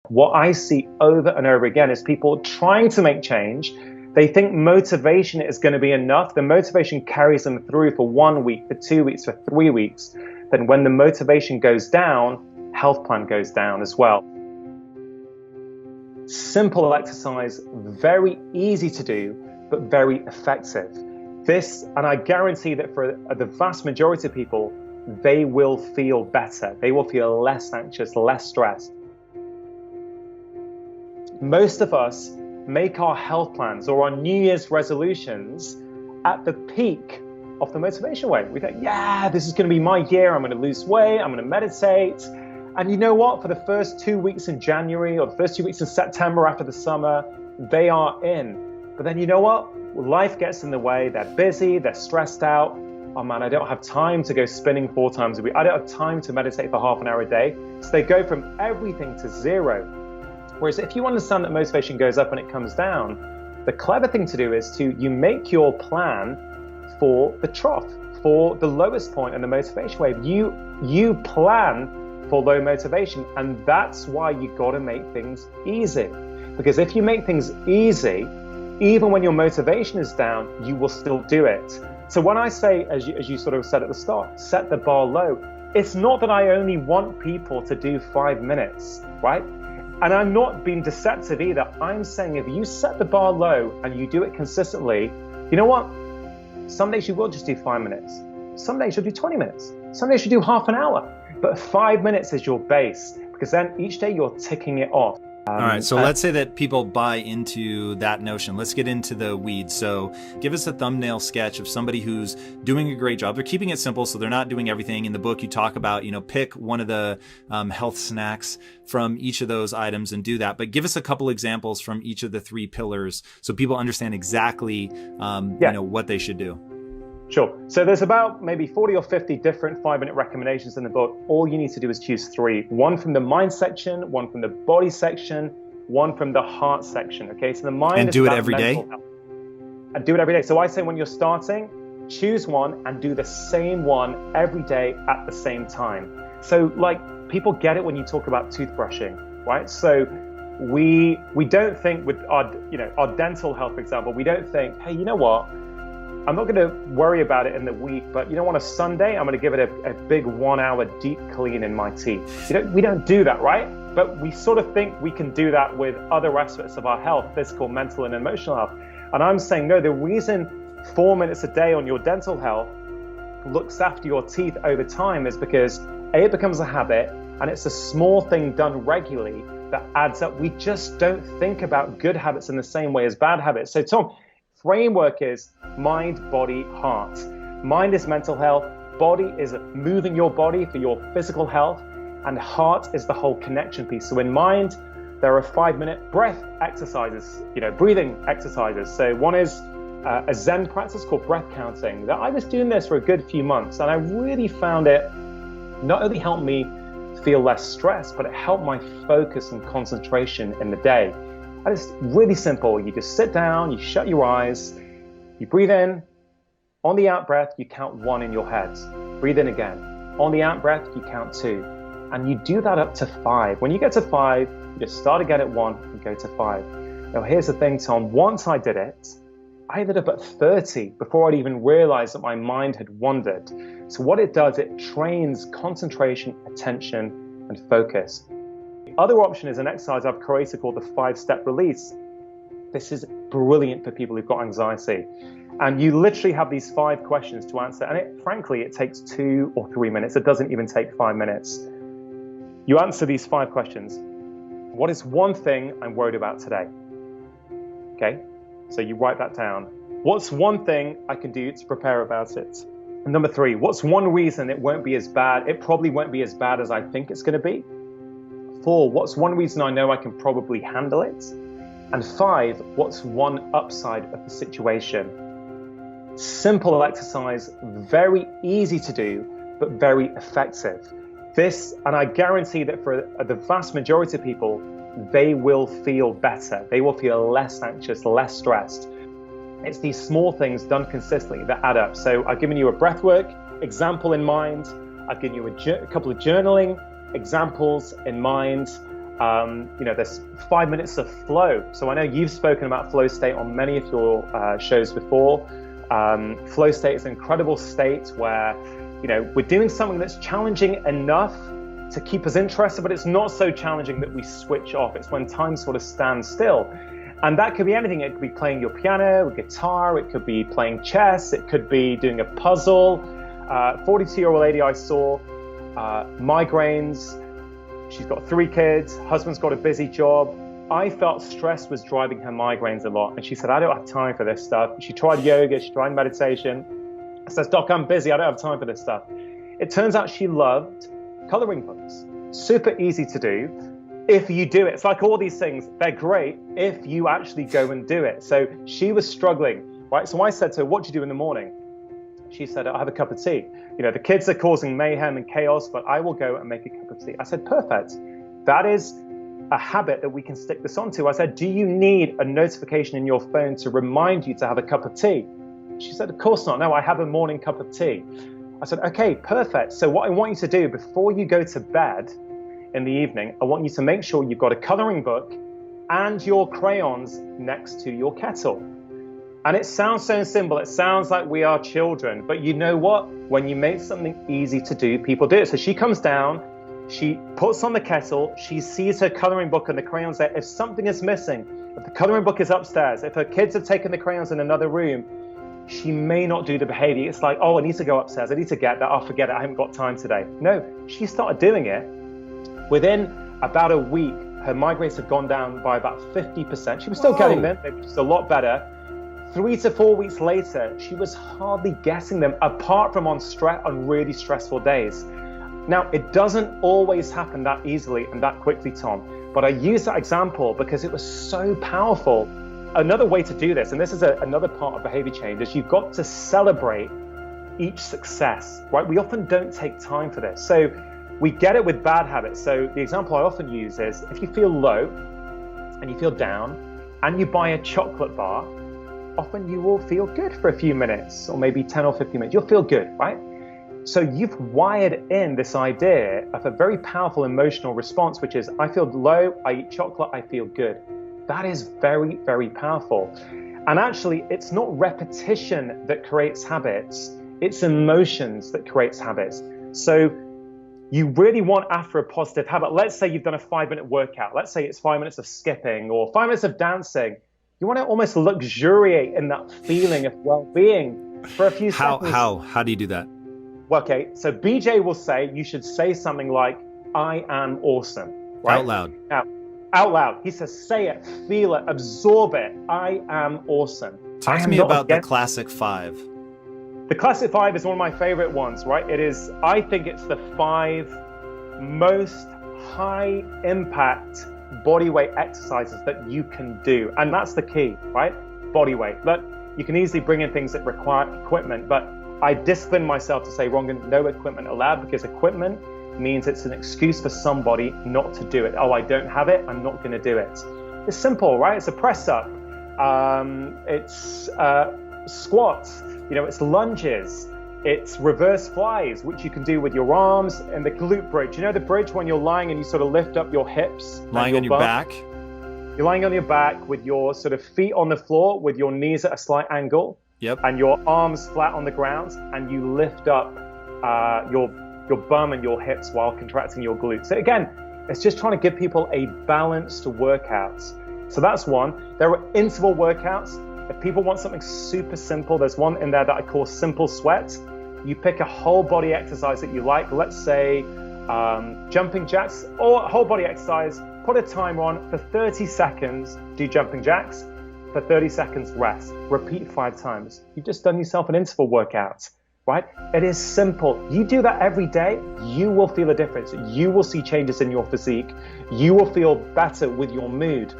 What I see over and over again is people trying to make change. They think motivation is going to be enough. The motivation carries them through for 1 week, for 2 weeks, for 3 weeks. Then when the motivation goes down, health plan goes down as well. Simple exercise, very easy to do, but very effective. This, and I guarantee that for the vast majority of people, they will feel better. They will feel less anxious, less stressed. Most of us make our health plans or our New Year's resolutions at the peak of the motivation wave. We think, yeah, this is going to be my year. I'm going to lose weight. I'm going to meditate. And you know what? For the first 2 weeks in January or the first 2 weeks in September after the summer, they are in. But then you know what? Life gets in the way. They're busy. They're stressed out. Oh man, I don't have time to go spinning 4 times a week. I don't have time to meditate for half an hour a day. So they go from everything to zero. Whereas if you understand that motivation goes up and it comes down, the clever thing to do is you make your plan for the trough, for the lowest point in the motivation wave. You plan for low motivation, and that's why you got to make things easy. Because if you make things easy, even when your motivation is down, you will still do it. So when I say, as you sort of said at the start, set the bar low, it's not that I only want people to do 5 minutes, right? And I'm not being deceptive either. I'm saying if you set the bar low and you do it consistently, you know what? Some days you will just do 5 minutes. Some days you'll do 20 minutes. Some days you do half an hour. But 5 minutes is your base, because then each day you're ticking it off. All right, so let's say that people buy into that notion. Let's get into the weeds. So give us a thumbnail sketch of somebody who's doing a great job. They're keeping it simple, so they're not doing everything. In the book, you talk about, pick one of the health snacks from each of those items and do that. But give us a couple examples from each of the 3 pillars so people understand exactly what they should do. Sure. So there's about maybe 40 or 50 different 5-minute recommendations in the book. All you need to do is choose 3. One from the mind section, one from the body section, one from the heart section. Okay, so the mind and is do it about every day. Health. And do it every day. So I say when you're starting, choose one and do the same one every day at the same time. So like people get it when you talk about toothbrushing, right? So we don't think with our dental health, for example, we don't think, hey, you know what? I'm not going to worry about it in the week, but on a Sunday, I'm going to give it a big 1 hour deep clean in my teeth. We don't do that, right? But we sort of think we can do that with other aspects of our health, physical, mental, and emotional health. And I'm saying, no, the reason 4 minutes a day on your dental health looks after your teeth over time is because it becomes a habit, and it's a small thing done regularly that adds up. We just don't think about good habits in the same way as bad habits. So Tom, framework is mind, body, heart. Mind is mental health, body is moving your body for your physical health, and heart is the whole connection piece. So in mind, there are 5-minute breath exercises, breathing exercises. So one is a Zen practice called breath counting. That I was doing this for a good few months, and I really found it not only helped me feel less stressed, but it helped my focus and concentration in the day. And it's really simple. You just sit down, you shut your eyes, you breathe in. On the out breath, you count 1 in your head. Breathe in again. On the out breath, you count 2. And you do that up to 5. When you get to 5, you just start again at 1 and go to 5. Now, here's the thing, Tom. Once I did it, I ended up at 30 before I'd even realized that my mind had wandered. So what it does, it trains concentration, attention, and focus. Other option is an exercise I've created called the 5-step release. This is brilliant for people who've got anxiety. And you literally have these 5 questions to answer. And frankly, it takes 2 or 3 minutes. It doesn't even take 5 minutes. You answer these 5 questions. What is one thing I'm worried about today? Okay, so you write that down. What's one thing I can do to prepare about it? And number 3, what's one reason it won't be as bad? It probably won't be as bad as I think it's going to be. 4, what's one reason I know I can probably handle it? And 5, what's one upside of the situation? Simple exercise, very easy to do, but very effective. This, and I guarantee that for the vast majority of people, they will feel better. They will feel less anxious, less stressed. It's these small things done consistently that add up. So I've given you a breathwork example in mind. I've given you a couple of journaling examples in mind. There's 5 minutes of flow. So I know you've spoken about flow state on many of your shows before. Flow state is an incredible state where, we're doing something that's challenging enough to keep us interested, but it's not so challenging that we switch off. It's when time sort of stands still. And that could be anything. It could be playing your piano, a guitar, it could be playing chess, it could be doing a puzzle. 42-year-old lady I saw, migraines, she's got 3 kids, husband's got a busy job. I felt stress was driving her migraines a lot. And she said, I don't have time for this stuff. She tried yoga, she tried meditation. I said, Doc, I'm busy, I don't have time for this stuff. It turns out she loved coloring books. Super easy to do if you do it. It's like all these things, they're great if you actually go and do it. So she was struggling, right? So I said to her, what do you do in the morning? She said, I have a cup of tea. The kids are causing mayhem and chaos, but I will go and make a cup of tea. I said, perfect. That is a habit that we can stick this onto. I said, do you need a notification in your phone to remind you to have a cup of tea? She said, of course not. No, I have a morning cup of tea. I said, okay, perfect. So what I want you to do before you go to bed in the evening, I want you to make sure you've got a coloring book and your crayons next to your kettle. And it sounds so simple. It sounds like we are children, but you know what? When you make something easy to do, people do it. So she comes down, she puts on the kettle, she sees her coloring book and the crayons there. If something is missing, if the coloring book is upstairs, if her kids have taken the crayons in another room, she may not do the behavior. It's like, oh, I need to go upstairs. I need to get that. I'll forget it. I haven't got time today. No, she started doing it. Within about a week, her migraines had gone down by about 50%. She was still getting them, they were just a lot better. 3 to 4 weeks later, she was hardly getting them, apart from on really stressful days. Now, it doesn't always happen that easily and that quickly, Tom, but I use that example because it was so powerful. Another way to do this, and this is another part of behavior change, is you've got to celebrate each success, right? We often don't take time for this. So we get it with bad habits. So the example I often use is if you feel low and you feel down and you buy a chocolate bar, often you will feel good for a few minutes or maybe 10 or 15 minutes. You'll feel good, right? So you've wired in this idea of a very powerful emotional response, which is I feel low, I eat chocolate, I feel good. That is very, very powerful. And actually, it's not repetition that creates habits. It's emotions that creates habits. So you really want, after a positive habit, let's say you've done a 5-minute workout. Let's say it's 5 minutes of skipping or 5 minutes of dancing. You want to almost luxuriate in that feeling of well-being for a few seconds. How do you do that? Well, okay, so BJ will say you should say something like, I am awesome. Right? Out loud. Now, out loud. He says, say it, feel it, absorb it. I am awesome. Talk to me about the classic 5. The classic 5 is one of my favorite ones, right? I think it's the 5 most high impact body weight exercises that you can do. And that's the key, right? Body weight. Look, you can easily bring in things that require equipment, but I discipline myself to say, Rangan, no equipment allowed, because equipment means it's an excuse for somebody not to do it. Oh, I don't have it, I'm not going to do it. It's simple, right? It's a press up. It's squats. It's lunges. It's reverse flies, which you can do with your arms, and the glute bridge. The bridge when you're lying and you sort of lift up your hips. Lying on your back. You're lying on your back with your sort of feet on the floor, with your knees at a slight angle. Yep. And your arms flat on the ground, and you lift up your bum and your hips while contracting your glutes. So again, it's just trying to give people a balanced workout. So that's one. There are interval workouts. If people want something super simple, there's one in there that I call simple sweat. You pick a whole body exercise that you like. Let's say jumping jacks, or a whole body exercise. Put a timer on for 30 seconds. Do jumping jacks. For 30 seconds, rest. Repeat 5 times. You've just done yourself an interval workout, right? It is simple. You do that every day, you will feel a difference. You will see changes in your physique. You will feel better with your mood.